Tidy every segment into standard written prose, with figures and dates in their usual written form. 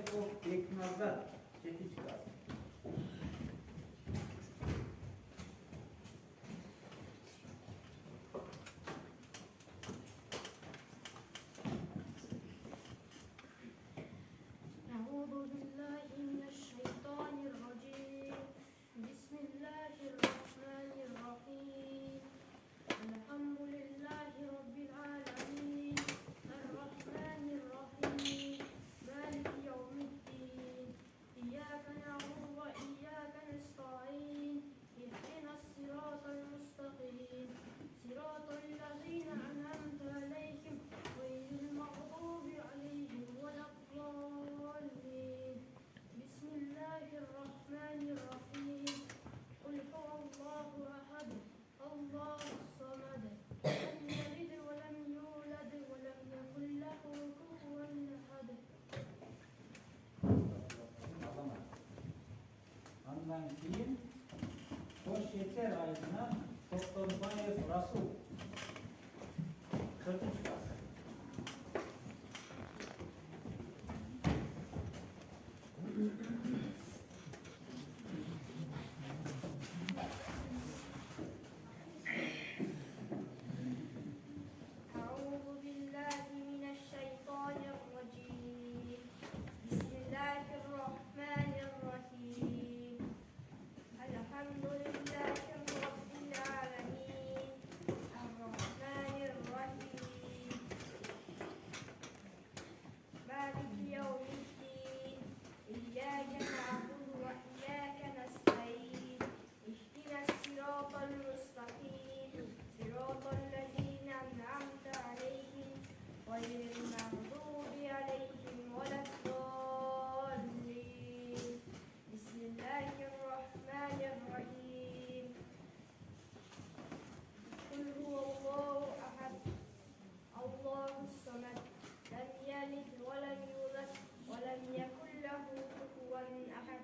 o beknazdan çeki çıkarsın. أعوذ بالله من الشيطان الرجيم بسم الله الرحمن الرحيم الحمد لله رب العالمين الرحمن الرحيم مالك يوم الدين إياك نعبد وإياك نستعين اهدنا الصراط المستقيم صراط الذين أنعمت عليهم غير المغضوب عليهم ولا الضالين بسم الله الرحمن الرحيم قل هو الله أحد الله الصمد لم يلد ولم يولد ولم يكن له كفوا أحد. Ondan keyin hoş yeter ayına toplanmayı Rasul 43 var. أعوذ بالله من الشيطان الرجيم بسم الله الرحمن الرحيم الحمد لله رب العالمين الرحمن الرحيم مالك يوم الدين إياك نعبد وإياك نستعين اهدنا الصراط المستقيم صراط الذين أنعمت عليهم غير المغضوب عليهم ولا الضالين بسم الله الرحمن الرحيم قل هو الله أحد الله الصمد لم يلد ولم يولد ولم يكن له كفوا أحد.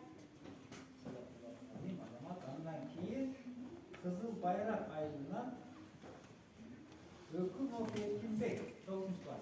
Ondan keyin Kızıl Bayrak ayından Öküm Oku Ekim Bey olmuş var.